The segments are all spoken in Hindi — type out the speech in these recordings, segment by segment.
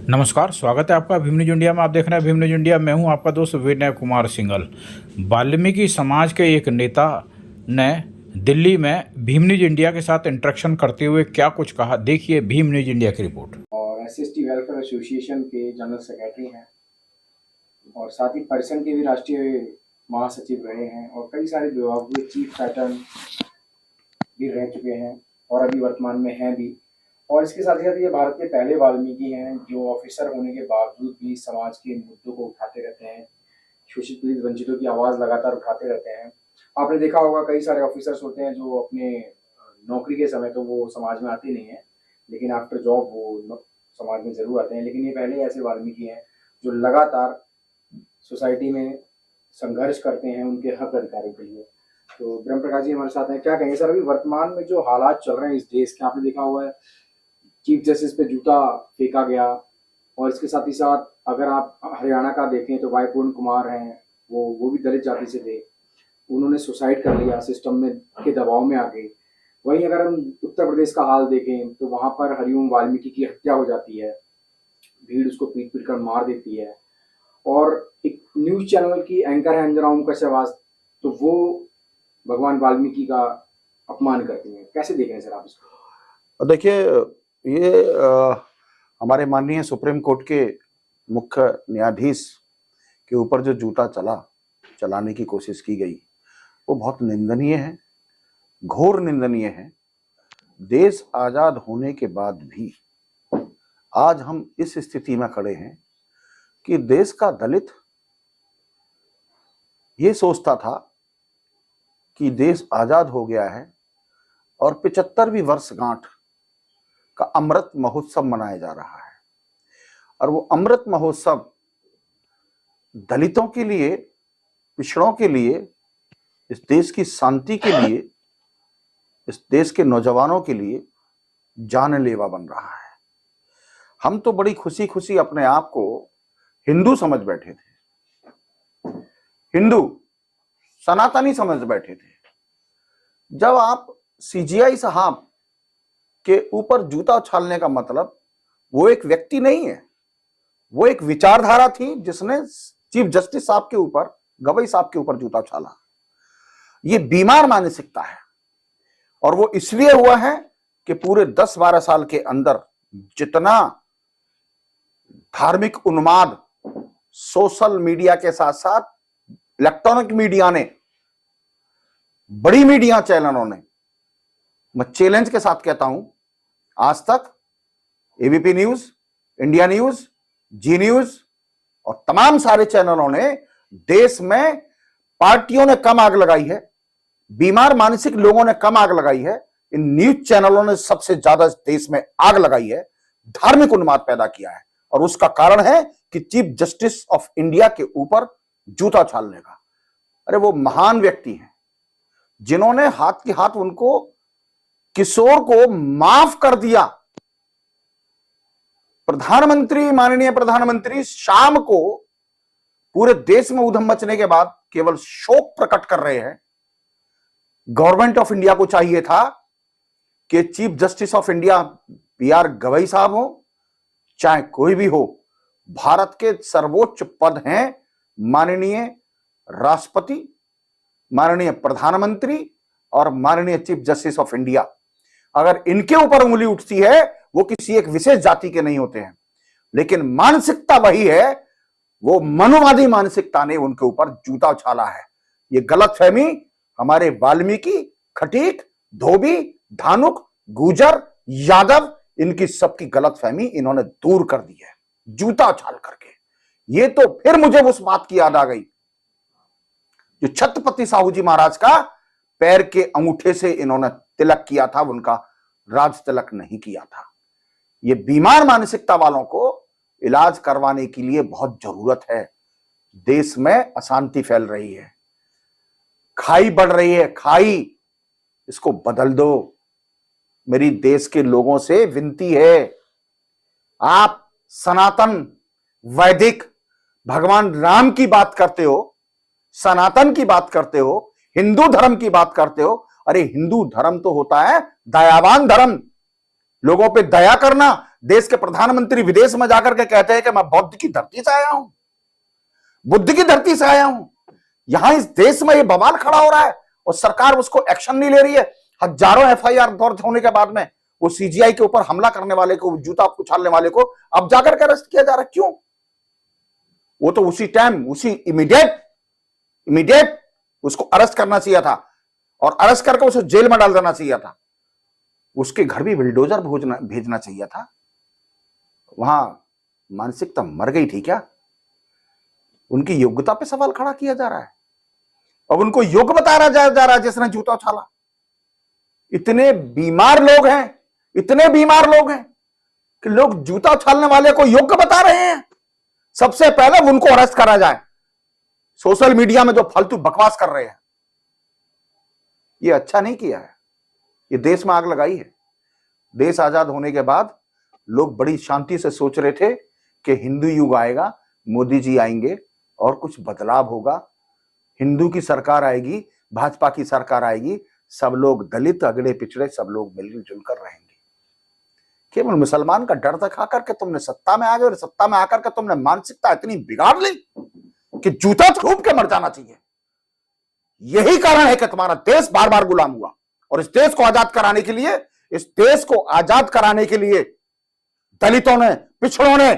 नमस्कार, स्वागत है आपका भीम न्यूज इंडिया में। आप देख रहे हैं भीम न्यूज इंडिया। मैं हूं आपका दोस्त विनय कुमार सिंघल। वाल्मीकि समाज के एक नेता ने दिल्ली में भीम न्यूज इंडिया के साथ इंटरेक्शन करते हुए क्या कुछ कहा, देखिए भीम न्यूज इंडिया की रिपोर्ट। और एसएसटी वेलफेयर एसोसिएशन के जनरल सेक्रेटरी हैं और साथ ही परिसंघ के भी राष्ट्रीय महासचिव रहे हैं और कई सारे विभागों के चीफ पैटर्न भी रह चुके हैं और अभी वर्तमान में हैं भी। और इसके साथ ही साथ ये भारत के पहले वाल्मीकि हैं जो ऑफिसर होने के बावजूद भी समाज के मुद्दों को उठाते रहते हैं, शोषित पीड़ित वंचितों की आवाज़ लगातार उठाते रहते हैं। आपने देखा होगा कई सारे ऑफिसर्स होते हैं जो अपने नौकरी के समय तो वो समाज में आते नहीं हैं, लेकिन आफ्टर जॉब वो समाज में जरूर आते हैं। लेकिन ये पहले ऐसे वाल्मीकि हैं जो लगातार सोसाइटी में संघर्ष करते हैं उनके हक अधिकारों के लिए। तो ब्रह्म प्रकाश जी हमारे साथ हैं। क्या कहेंगे सर, अभी वर्तमान में जो हालात चल रहे हैं इस देश के, आपने देखा हुआ है चीफ जस्टिस पे जूता फेंका गया और इसके साथ ही साथ अगर आप हरियाणा का देखें तो वाई पूर्ण कुमार हैं, वो भी दलित जाति से थे, उन्होंने सुसाइड कर लिया सिस्टम में के दबाव में आके। वहीं अगर हम उत्तर प्रदेश का हाल देखें तो वहां पर हरिओम वाल्मीकि की हत्या हो जाती है, भीड़ उसको पीट पीट कर मार देती है। और एक न्यूज चैनल की एंकर है अंजना ओम कश्यप, तो वो भगवान वाल्मीकि का अपमान करती हैं। कैसे देख रहे हैं सर आप इसको? देखिए, ये हमारे माननीय सुप्रीम कोर्ट के मुख्य न्यायाधीश के ऊपर जो जूता चलाने की कोशिश की गई वो बहुत निंदनीय है, घोर निंदनीय है। देश आजाद होने के बाद भी आज हम इस स्थिति में खड़े हैं कि देश का दलित ये सोचता था कि देश आजाद हो गया है और 75वीं वर्षगांठ का अमृत महोत्सव मनाया जा रहा है। और वो अमृत महोत्सव दलितों के लिए, पिछड़ों के लिए, इस देश की शांति के लिए, इस देश के नौजवानों के लिए जानलेवा बन रहा है। हम तो बड़ी खुशी खुशी अपने आप को हिंदू समझ बैठे थे, हिंदू सनातनी समझ बैठे थे। जब आप सीजीआई साहब के ऊपर जूता उछालने का मतलब, वो एक व्यक्ति नहीं है, वो एक विचारधारा थी जिसने चीफ जस्टिस साहब के ऊपर, गवई साहब के ऊपर जूता उछाला। ये बीमार मानसिकता है और वो इसलिए हुआ है कि पूरे 10-12 साल के अंदर जितना धार्मिक उन्माद सोशल मीडिया के साथ साथ इलेक्ट्रॉनिक मीडिया ने, बड़ी मीडिया चैनलों ने, मैं चैलेंज के साथ कहता हूं, आज तक, एबीपी न्यूज, इंडिया न्यूज, जी न्यूज और तमाम सारे चैनलों ने देश में पार्टियों ने कम आग लगाई है, बीमार मानसिक लोगों ने कम आग लगाई है, इन न्यूज चैनलों ने सबसे ज्यादा देश में आग लगाई है, धार्मिक उन्माद पैदा किया है। और उसका कारण है कि चीफ जस्टिस ऑफ इंडिया के ऊपर जूता उछालने का। अरे वो महान व्यक्ति हैं जिन्होंने हाथ के हाथ उनको, किशोर को माफ कर दिया। प्रधानमंत्री, माननीय प्रधानमंत्री शाम को पूरे देश में ऊधम मचने के बाद केवल शोक प्रकट कर रहे हैं। गवर्नमेंट ऑफ इंडिया को चाहिए था कि chief justice of India BR Gavai साहब हो, चाहे कोई भी हो, भारत के सर्वोच्च पद हैं माननीय राष्ट्रपति, माननीय प्रधानमंत्री और माननीय चीफ जस्टिस ऑफ इंडिया। अगर इनके ऊपर उंगली उठती है, वो किसी एक विशेष जाति के नहीं होते हैं, लेकिन मानसिकता वही है, वो मनुवादी मानसिकता ने उनके ऊपर जूता उछाला है। ये गलतफहमी हमारे वाल्मीकि, खटीक, धोबी, धानुक, गुजर, यादव, इनकी सबकी गलतफहमी इन्होंने दूर कर दी है जूता उछाल करके। ये तो फिर मुझे उस बात की याद आ गई जो छत्रपति साहू जी महाराज का पैर के अंगूठे से इन्होंने तिलक किया था, उनका राज तिलक नहीं किया था। ये बीमार मानसिकता वालों को इलाज करवाने के लिए बहुत जरूरत है। देश में अशांति फैल रही है, खाई बढ़ रही है, खाई, इसको बदल दो। मेरी देश के लोगों से विनती है, आप सनातन, वैदिक, भगवान राम की बात करते हो, सनातन की बात करते हो, हिंदू धर्म की बात करते हो। अरे हिंदू धर्म तो होता है दयावान धर्म, लोगों पे दया करना, देश के प्रधानमंत्री विदेश में जाकर के कहते हैं कि मैं बौद्ध की धरती से आया हूं, बुद्ध की धरती से आया हूं। यहां इस देश में ये बवाल खड़ा हो रहा है और सरकार उसको एक्शन नहीं ले रही है। हजारों एफआईआर दर्ज होने के बाद में वो सीजीआई के ऊपर हमला करने वाले को, जूता उछालने वाले को अब जाकर के अरेस्ट किया जा रहा है। क्यों? वो तो उसी टाइम, उसी इमीडिएट उसको अरेस्ट करना चाहिए था और अरेस्ट करके उसे जेल में डाल देना चाहिए था। उसके घर भी बिल्डोजर भेजना चाहिए था। वहां मानसिकता मर गई थी क्या? उनकी योग्यता पे सवाल खड़ा किया जा रहा है। अब उनको योग्य बताया जा रहा है जिसने जूता उछाला। इतने बीमार लोग हैं, इतने बीमार लोग हैं कि लोग जूता उछालने वाले को योग्य बता रहे हैं। सबसे पहले उनको अरेस्ट करा जाए, सोशल मीडिया में जो फालतू बकवास कर रहे हैं। ये अच्छा नहीं किया है, ये देश में आग लगाई है। देश आजाद होने के बाद लोग बड़ी शांति से सोच रहे थे कि हिंदू युग आएगा, मोदी जी आएंगे और कुछ बदलाव होगा, हिंदू की सरकार आएगी, भाजपा की सरकार आएगी, सब लोग दलित, अगड़े पिछड़े सब लोग मिलजुल कर रहेंगे। केवल मुसलमान का डर दिखा करके तुमने सत्ता में आ गए और सत्ता में आकर के तुमने मानसिकता इतनी बिगाड़ ली कि जूता छूट के मर जाना चाहिए। यही कारण है कि तुम्हारा देश बार बार गुलाम हुआ। और इस देश को आजाद कराने के लिए, इस देश को आजाद कराने के लिए दलितों ने, पिछड़ों ने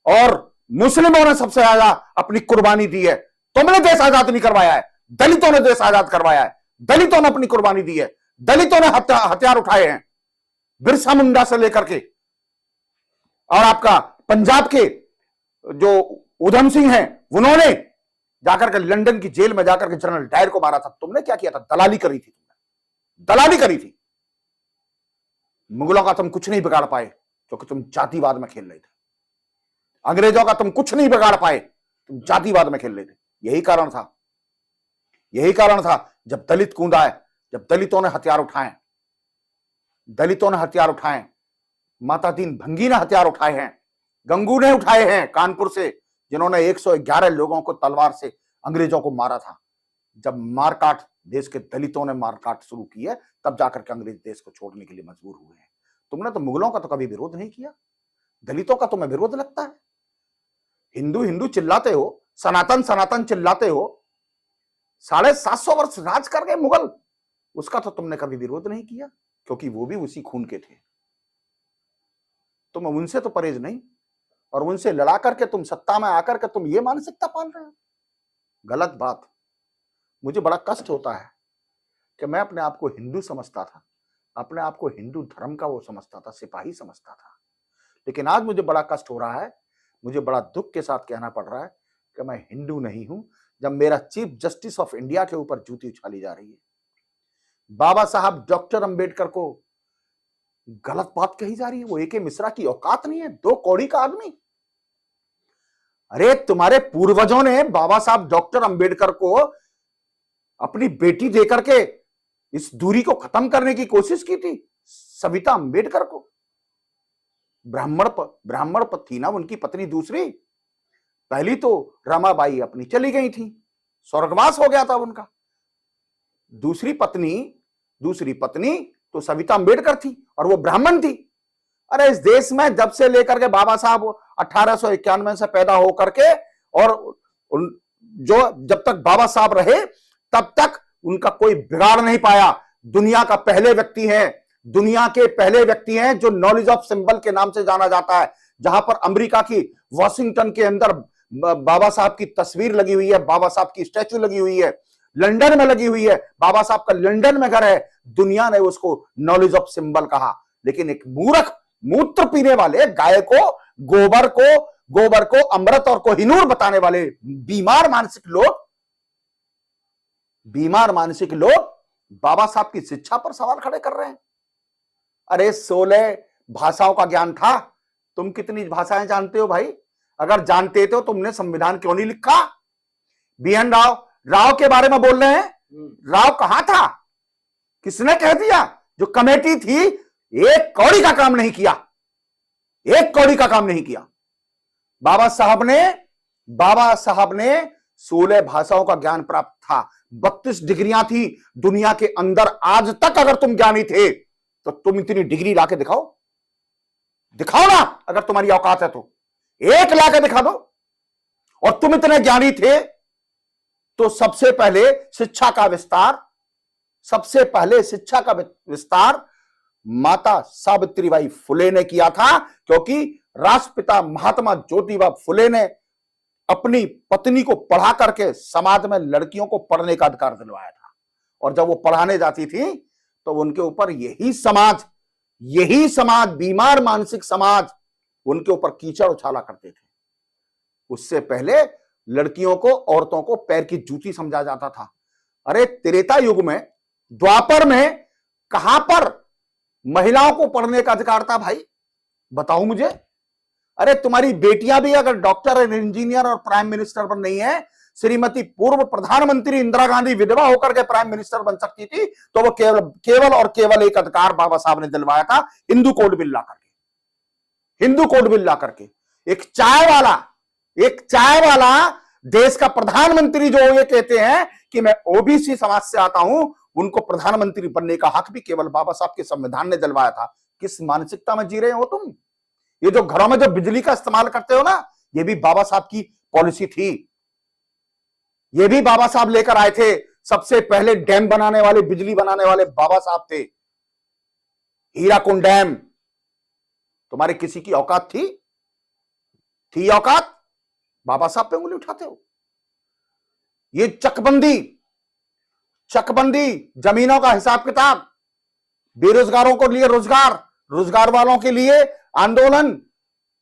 और मुस्लिमों ने सबसे ज्यादा अपनी कुर्बानी दी है। तुमने देश आजाद नहीं करवाया है, दलितों ने देश आजाद करवाया है। दलितों ने अपनी कुर्बानी दी है, दलितों ने हथियार उठाए हैं, बिरसा मुंडा से लेकर के। और आपका पंजाब के जो उधम सिंह हैं, उन्होंने जाकर के लंदन की जेल में जाकर के जनरल डायर को मारा था। तुमने क्या किया था? दलाली करी थी, दलाली करी थी। मुगलों का तुम कुछ नहीं बिगाड़ पाए क्योंकि तुम जातिवाद में खेल रहे थे। अंग्रेजों का तुम कुछ नहीं बिगाड़ पाए, तुम जातिवाद में खेल रहे थे। यही कारण था, यही कारण था जब दलित कूदा है, जब दलितों ने हथियार उठाए, दलितों ने हथियार उठाए, माता दीन भंगी ने हथियार उठाए हैं, गंगू ने उठाए हैं कानपुर से, जिन्होंने 111 लोगों को तलवार से अंग्रेजों को मारा था। जब मारकाट देश के दलितों ने मारकाट शुरू की है, तब जाकर के अंग्रेज देश को छोड़ने के लिए मजबूर हुए हैं। तुमने तो मुगलों का तो कभी विरोध नहीं किया, दलितों का तुम्हें विरोध लगता है। हिंदू हिंदू चिल्लाते हो, सनातन सनातन चिल्लाते हो। 750 वर्ष राज कर गए मुगल, उसका तो तुमने कभी विरोध नहीं किया क्योंकि वो भी उसी खून के थे। तुम उनसे तो परहेज नहीं, और उनसे लड़ा करके तुम सत्ता में आकर के तुम ये मानसिकता पाल रहे हो। गलत बात। मुझे बड़ा कष्ट होता है कि मैं अपने आप को हिंदू समझता था, अपने आप को हिंदू धर्म का वो समझता था, सिपाही समझता था। लेकिन आज मुझे बड़ा कष्ट हो रहा है, मुझे बड़ा दुख के साथ कहना पड़ रहा है कि मैं हिंदू नहीं हूं, जब मेरा चीफ जस्टिस ऑफ इंडिया के ऊपर जूती उछाली जा रही है। बाबा साहब डॉक्टर अंबेडकर को गलत बात कही जा रही है। वो एके मिश्रा की औकात नहीं है, 2 कौड़ी का आदमी। अरे तुम्हारे पूर्वजों ने बाबा साहब डॉक्टर अंबेडकर को अपनी बेटी देकर के इस दूरी को खत्म करने की कोशिश की थी। सविता अंबेडकर को ब्राह्मण थी ना उनकी पत्नी दूसरी, पहली तो रमाबाई अपनी चली गई थी, स्वर्गवास हो गया था उनका। दूसरी पत्नी तो सविता अंबेडकर थी और वो ब्राह्मण थी। अरे इस देश में जब से लेकर के बाबा साहब 1891 से पैदा होकर के और जो जब तक बाबा साहब रहे तब तक उनका कोई बिगाड़ नहीं पाया। दुनिया के पहले व्यक्ति हैं जो नॉलेज ऑफ सिंबल के नाम से जाना जाता है, जहां पर अमेरिका की वॉशिंगटन के अंदर बाबा साहब की तस्वीर लगी हुई है, बाबा साहब की स्टैचू लगी हुई है, लंदन में लगी हुई है, बाबा साहब का लंदन में घर है। दुनिया ने उसको नॉलेज ऑफ सिंबल कहा। लेकिन एक मूर्ख मूत्र पीने वाले, गाय को, गोबर को अमृत और कोहिनूर बताने वाले बीमार मानसिक लोग बाबा साहब की शिक्षा पर सवाल खड़े कर रहे हैं। अरे 16 भाषाओं का ज्ञान था। तुम कितनी भाषाएं जानते हो भाई? अगर जानते तो तुमने संविधान क्यों नहीं लिखा? BN राव के बारे में बोल रहे हैं। राव कहां था? किसने कह दिया? जो कमेटी थी, 1 कौड़ी का काम नहीं किया, 1 कौड़ी का काम नहीं किया। बाबा साहब ने 16 भाषाओं का ज्ञान प्राप्त था, 32 डिग्रियां थी दुनिया के अंदर। आज तक अगर तुम ज्ञानी थे तो तुम इतनी डिग्री लाके दिखाओ। दिखाओ ना, अगर तुम्हारी औकात है तो एक ला के दिखा दो। और तुम इतने ज्ञानी थे तो सबसे पहले शिक्षा का विस्तार माता सावित्रीबाई फुले ने किया था, क्योंकि राष्ट्रपिता महात्मा ज्योतिबा फुले ने अपनी पत्नी को पढ़ा करके समाज में लड़कियों को पढ़ने का अधिकार दिलवाया था। और जब वो पढ़ाने जाती थी तो उनके ऊपर यही समाज बीमार मानसिक समाज उनके ऊपर कीचड़ उछाला करते थे। उससे पहले लड़कियों को, औरतों को पैर की जूती समझा जाता था। अरे त्रेता युग में, द्वापर में कहां पर महिलाओं को पढ़ने का अधिकार था भाई, बताओ मुझे। अरे तुम्हारी बेटियां भी अगर डॉक्टर और इंजीनियर और प्राइम मिनिस्टर बन नहीं है, श्रीमती पूर्व प्रधानमंत्री इंदिरा गांधी विधवा होकर के प्राइम मिनिस्टर बन सकती थी, तो वो केवल और केवल एक अधिकार बाबा साहब ने दिलवाया था, हिंदू कोड बिल ला करके। एक चाय वाला देश का प्रधानमंत्री जो ये कहते हैं कि मैं ओबीसी समाज से आता हूं, उनको प्रधानमंत्री बनने का हक भी केवल बाबा साहब के संविधान ने दिलवाया था। किस मानसिकता में जी रहे हो तुम? ये जो घरों में जो बिजली का इस्तेमाल करते हो ना, ये भी बाबा साहब की पॉलिसी थी। ये भी बाबा साहब लेकर आए थे। सबसे पहले डैम बनाने वाले, बिजली बनाने वाले बाबा साहब थे। हीराकुंड डैम, तुम्हारे किसी की औकात थी औकात? बाबा साहब पे उंगली उठाते हो। ये चकबंदी, जमीनों का हिसाब किताब, बेरोजगारों को लिए रोजगार वालों के लिए आंदोलन,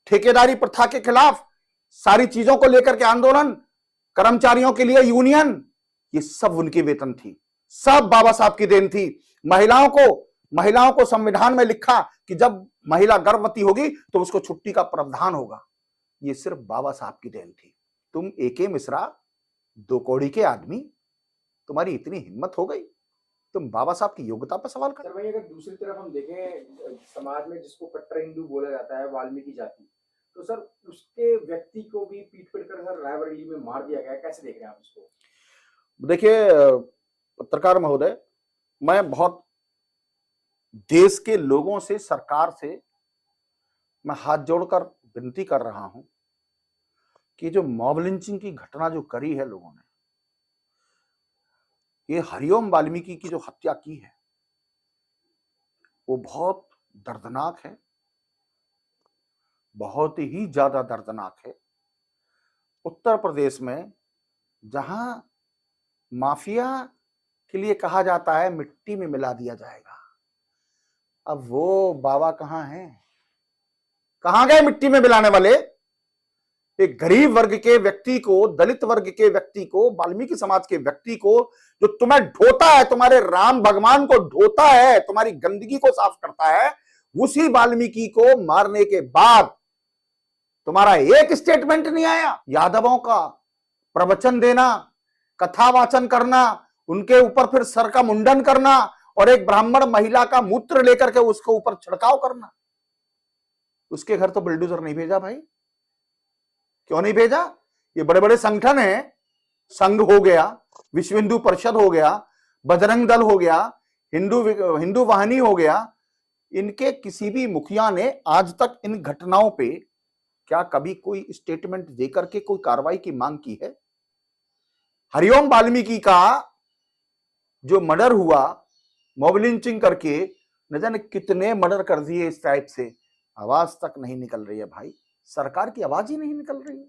ठेकेदारी प्रथा के खिलाफ सारी चीजों को लेकर के आंदोलन, कर्मचारियों के लिए यूनियन, ये सब उनकी वेतन थी, सब बाबा साहब की देन थी। महिलाओं को संविधान में लिखा कि जब महिला गर्भवती होगी तो उसको छुट्टी का प्रावधान होगा, ये सिर्फ बाबा साहब की देन थी। तुम एके मिश्रा, दो कौड़ी के आदमी, तुम्हारी इतनी हिम्मत हो गई, तुम बाबा साहब की योग्यता पर सवाल कर। सर भाई, अगर दूसरी तरफ हम देखें समाज में जिसको कट्टर हिंदू बोला जाता है, वाल्मीकि जाति, तो सर उसके व्यक्ति को भी पीट कर सर रायबरेली में मार दिया गया, कैसे देख रहे हैं आप इसको? देखिए पत्रकार महोदय, मैं बहुत देश के लोगों से, सरकार से मैं हाथ जोड़कर विनती कर रहा हूं कि जो मॉब लिंचिंग की घटना जो करी है लोगों ने, ये हरिओम वाल्मीकि की जो हत्या की है वो बहुत दर्दनाक है, बहुत ही ज्यादा दर्दनाक है। उत्तर प्रदेश में जहां माफिया के लिए कहा जाता है मिट्टी में मिला दिया जाएगा, अब वो बाबा कहां हैं? कहां गए मिट्टी में मिलाने वाले? एक गरीब वर्ग के व्यक्ति को, दलित वर्ग के व्यक्ति को, वाल्मीकि समाज के व्यक्ति को, जो तुम्हें ढोता है, तुम्हारे राम भगवान को ढोता है, तुम्हारी गंदगी को साफ करता है, उसी वाल्मीकि को मारने के बाद तुम्हारा एक स्टेटमेंट नहीं आया। यादवों का प्रवचन देना, कथा वाचन करना, उनके ऊपर फिर सर का मुंडन करना और एक ब्राह्मण महिला का मूत्र लेकर के उसके ऊपर छिड़काव करना, उसके घर तो बुलडोजर नहीं भेजा भाई। क्यों नहीं भेजा? ये बड़े बड़े संगठन हैं, संघ हो गया, विश्व हिंदू परिषद हो गया, बजरंग दल हो गया, हिंदू वाहिनी हो गया, इनके किसी भी मुखिया ने आज तक इन घटनाओं पे क्या कभी कोई स्टेटमेंट देकर के कोई कार्रवाई की मांग की है? हरिओम वाल्मीकि का जो मर्डर हुआ, मॉब लिंचिंग करके न जाने कितने मर्डर कर दिए इस टाइप से, आवाज तक नहीं निकल रही है भाई। सरकार की आवाज ही नहीं निकल रही है,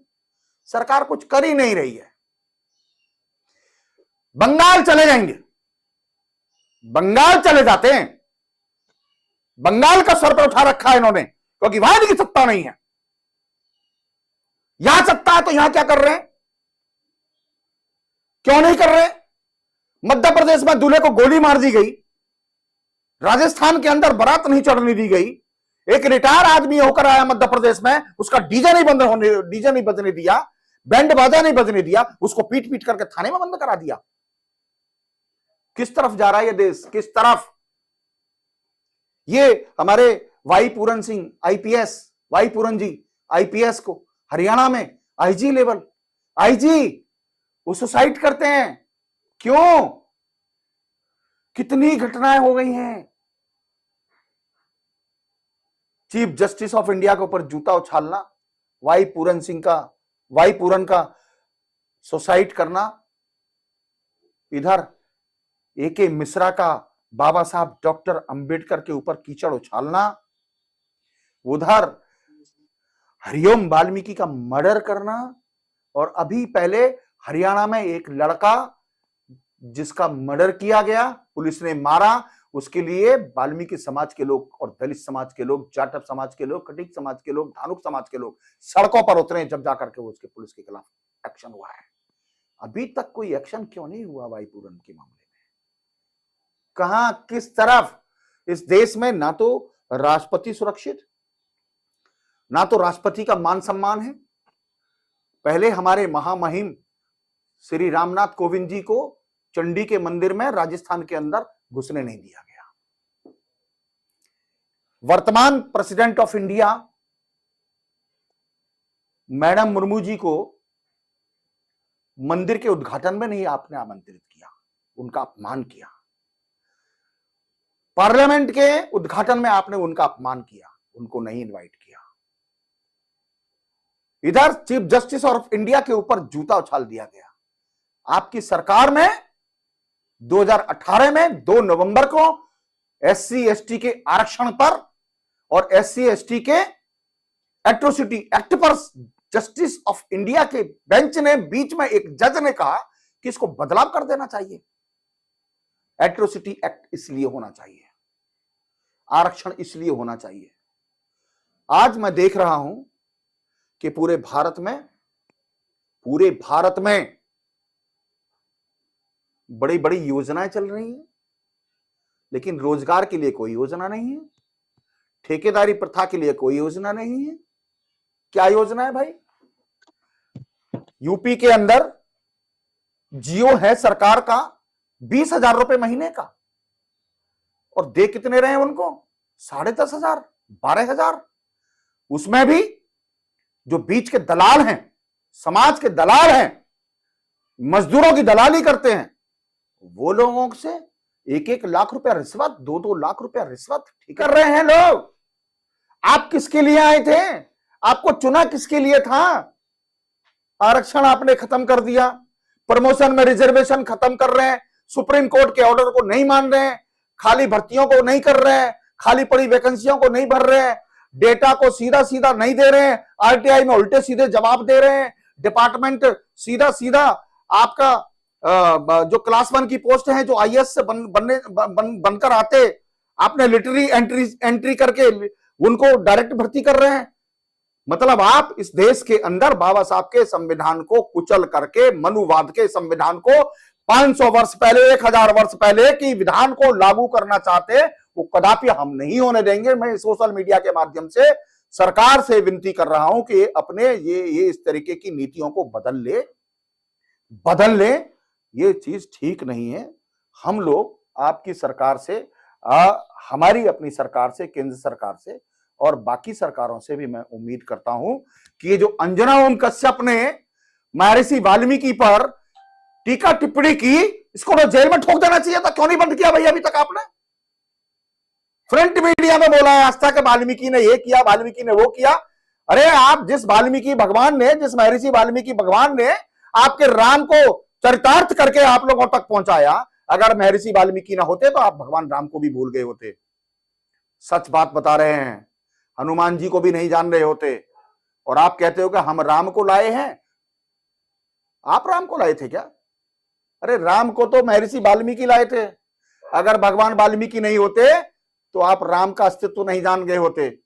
सरकार कुछ कर ही नहीं रही है। बंगाल चले जाएंगे, बंगाल चले जाते हैं, बंगाल का सर पर उठा रखा है इन्होंने, क्योंकि वहां इनकी सत्ता नहीं है। यहां सत्ता है तो यहां क्या कर रहे हैं? क्यों नहीं कर रहे? मध्य प्रदेश में दूल्हे को गोली मार दी गई, राजस्थान के अंदर बारात नहीं चढ़ने दी गई, एक रिटायर आदमी होकर आया मध्य प्रदेश में, उसका डीजे नहीं बजने दिया, बैंड बाजा नहीं बजने दिया, उसको पीट पीट करके थाने में बंद करा दिया। किस तरफ जा रहा है ये देश? किस तरफ? ये हमारे Y Puran Singh IPS, Y पूरन जी आईपीएस को हरियाणा में आईजी लेवल, आईजी वो सुसाइड करते हैं। क्यों? कितनी घटनाएं हो गई हैं, चीफ जस्टिस ऑफ इंडिया के ऊपर जूता उछालना, वाई पूरन का सुसाइड करना, इधर एके मिश्रा का बाबा साहब डॉक्टर अंबेडकर के ऊपर कीचड़ उछालना, उधर हरिओम वाल्मीकि का मर्डर करना, और अभी पहले हरियाणा में एक लड़का जिसका मर्डर किया गया, पुलिस ने मारा, उसके लिए वाल्मीकि समाज के लोग और दलित समाज के लोग, जाटव समाज के लोग, खटीक समाज के लोग, धानुक समाज के लोग सड़कों पर उतरे, जब जाकर के उसके पुलिस के खिलाफ एक्शन हुआ है। अभी तक कोई एक्शन क्यों नहीं हुआ वाई पूरन के मामले में? कहां, किस तरफ? इस देश में ना तो राष्ट्रपति सुरक्षित, ना तो राष्ट्रपति का मान सम्मान है। पहले हमारे महामहिम श्री रामनाथ कोविंद जी को चंडी के मंदिर में राजस्थान के अंदर घुसने नहीं दिया गया। वर्तमान president of India madam Murmu ji को मंदिर के उद्घाटन में नहीं आपने आमंत्रित किया, उनका अपमान किया। पार्लियामेंट के उद्घाटन में आपने उनका अपमान किया, उनको नहीं इनवाइट किया। इधर चीफ जस्टिस ऑफ इंडिया के ऊपर जूता उछाल दिया गया। आपकी सरकार में 2018 में 2 नवंबर को SC ST के आरक्षण पर और SC ST के एट्रोसिटी एक्ट पर जस्टिस ऑफ इंडिया के बेंच ने, बीच में एक जज ने कहा कि इसको बदलाव कर देना चाहिए। एट्रोसिटी एक्ट इसलिए होना चाहिए, आरक्षण इसलिए होना चाहिए। आज मैं देख रहा हूं कि पूरे भारत में बड़ी बड़ी योजनाएं चल रही हैं, लेकिन रोजगार के लिए कोई योजना नहीं है, ठेकेदारी प्रथा के लिए कोई योजना नहीं है। क्या योजना है भाई? यूपी के अंदर जियो है सरकार का 20,000 रुपए महीने का, और दे कितने रहे हैं उनको? 10,500, 12,000। उसमें भी जो बीच के दलाल हैं, समाज के दलाल हैं, मजदूरों की दलाली करते हैं, वो लोगों से 1-1 लाख रुपया रिश्वत, 2-2 लाख रुपया रिश्वत ठीक कर रहे हैं लोग। आप किसके लिए आए थे? आपको चुना किसके लिए था? आरक्षण आपने खत्म कर दिया, प्रमोशन में रिजर्वेशन खत्म कर रहे हैं, सुप्रीम कोर्ट के ऑर्डर को नहीं मान रहे हैं, खाली भर्तियों को नहीं कर रहे हैं, खाली पड़ी वैकेंसियों को नहीं भर रहे हैं, डेटा को सीधा सीधा नहीं दे रहे हैं, RTI में उल्टे सीधे जवाब दे रहे हैं, डिपार्टमेंट सीधा सीधा आपका जो क्लास 1 की पोस्ट है, जो IAS से बनकर आते, आपने लिटरी एंट्री करके उनको डायरेक्ट भर्ती कर रहे हैं। मतलब आप इस देश के अंदर बाबा साहब के संविधान को कुचल करके, मनुवाद के संविधान को 500 वर्ष पहले, 1000 वर्ष पहले की विधान को लागू करना चाहते, वो कदापि हम नहीं होने देंगे। मैं सोशल मीडिया के माध्यम से सरकार से विनती कर रहा हूं कि अपने ये इस तरीके की नीतियों को बदल ले। ये चीज ठीक नहीं है। हम लोग आपकी सरकार से, हमारी अपनी सरकार से, केंद्र सरकार से और बाकी सरकारों से भी मैं उम्मीद करता हूं कि ये जो अंजना ओम कश्यप ने महर्षि वाल्मीकि पर टीका टिप्पणी की, इसको तो जेल में ठोक देना चाहिए था। क्यों नहीं बंद किया भैया अभी तक आपने? फ्रंट मीडिया में बोला है आस्था के वाल्मीकि ने ये किया, वाल्मीकि ने वो किया। अरे आप जिस महर्षि वाल्मीकि भगवान ने आपके राम को चरितार्थ करके आप लोगों तक पहुंचाया, अगर महर्षि वाल्मीकि ना होते तो आप भगवान राम को भी भूल गए होते। सच बात बता रहे हैं, हनुमान जी को भी नहीं जान रहे होते। और आप कहते हो कि हम राम को लाए हैं। आप राम को लाए थे क्या? अरे राम को तो महर्षि वाल्मीकि लाए थे। अगर भगवान वाल्मीकि नहीं होते तो आप राम का अस्तित्व नहीं जान गए होते।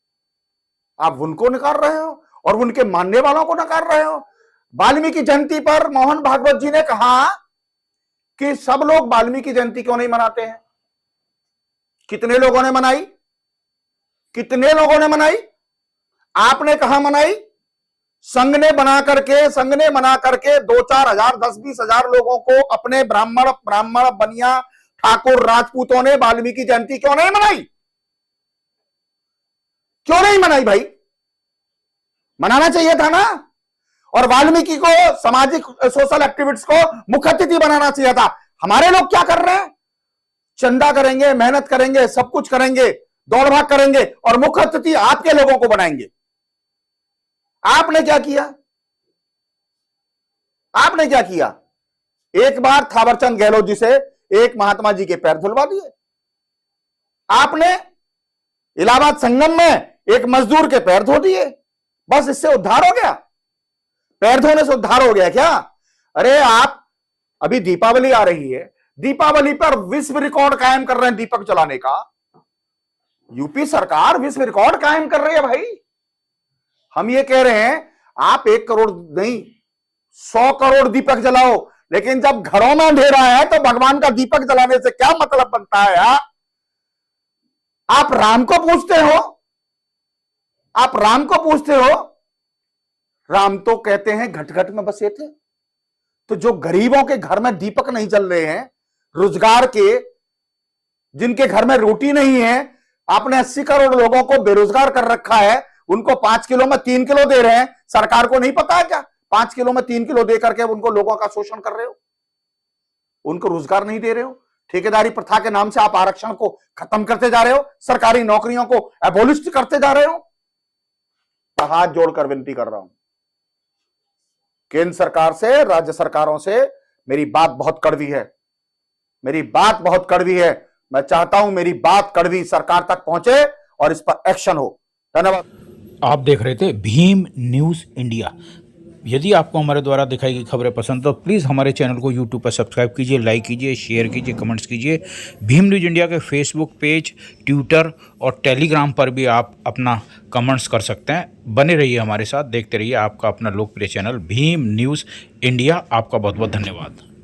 आप उनको नकार रहे हो और उनके मानने वालों को नकार रहे हो। वाल्मीकि जयंती पर मोहन भागवत जी ने कहा कि सब लोग वाल्मीकि जयंती क्यों नहीं मनाते हैं? कितने लोगों ने मनाई? कितने लोगों ने मनाई? आपने कहा मनाई? संघ ने मना करके 2-4 हजार, 10-20 हजार लोगों को, अपने ब्राह्मण बनिया ठाकुर राजपूतों ने वाल्मीकि जयंती क्यों नहीं मनाई? क्यों नहीं मनाई भाई? मनाना चाहिए था ना। और वाल्मीकि को, सामाजिक सोशल एक्टिविस्ट को मुख्य अतिथि बनाना चाहिए था। हमारे लोग क्या कर रहे हैं? चंदा करेंगे, मेहनत करेंगे, सब कुछ करेंगे, दौड़ भाग करेंगे और मुख्य अतिथि आपके लोगों को बनाएंगे। आपने क्या किया? आपने क्या किया? एक बार थावरचंद गहलोत जी से एक महात्मा जी के पैर धुलवा दिए। आपने इलाहाबाद संगम में एक मजदूर के पैर धो दिए। बस इससे उद्धार हो गया? पैर धोने से उद्धार हो गया क्या? अरे आप अभी दीपावली आ रही है, दीपावली पर विश्व रिकॉर्ड कायम कर रहे हैं दीपक जलाने का। यूपी सरकार विश्व रिकॉर्ड कायम कर रही है भाई। हम ये कह रहे हैं आप 1 करोड़ नहीं 100 करोड़ दीपक जलाओ, लेकिन जब घरों में अंधेरा है तो भगवान का दीपक जलाने से क्या मतलब बनता है यार? आप राम को पूछते हो? आप राम को पूछते हो? राम तो कहते हैं घट घट में बसे थे। तो जो गरीबों के घर में दीपक नहीं जल रहे हैं, रोजगार के, जिनके घर में रोटी नहीं है, आपने 80 करोड़ लोगों को बेरोजगार कर रखा है, उनको 5 किलो में 3 किलो दे रहे हैं। सरकार को नहीं पता है क्या 5 किलो में 3 किलो दे करके उनको लोगों का शोषण कर रहे हो, उनको रोजगार नहीं दे रहे हो। ठेकेदारी प्रथा के नाम से आप आरक्षण को खत्म करते जा रहे हो, सरकारी नौकरियों को एबोलिश करते जा रहे हो। हाथ जोड़कर विनती कर रहा हूं केंद्र सरकार से, राज्य सरकारों से, मेरी बात बहुत कड़वी है, मेरी बात बहुत कड़वी है। मैं चाहता हूं मेरी बात कड़वी सरकार तक पहुंचे और इस पर एक्शन हो। धन्यवाद। आप देख रहे थे भीम न्यूज़ इंडिया। यदि आपको हमारे द्वारा दिखाई गई खबरें पसंद तो प्लीज़ हमारे चैनल को यूट्यूब पर सब्सक्राइब कीजिए, लाइक कीजिए, शेयर कीजिए, कमेंट्स कीजिए। भीम न्यूज़ इंडिया के फेसबुक पेज, ट्विटर और टेलीग्राम पर भी आप अपना कमेंट्स कर सकते हैं। बने रहिए हमारे साथ, देखते रहिए आपका अपना लोकप्रिय चैनल भीम न्यूज़ इंडिया। आपका बहुत बहुत धन्यवाद।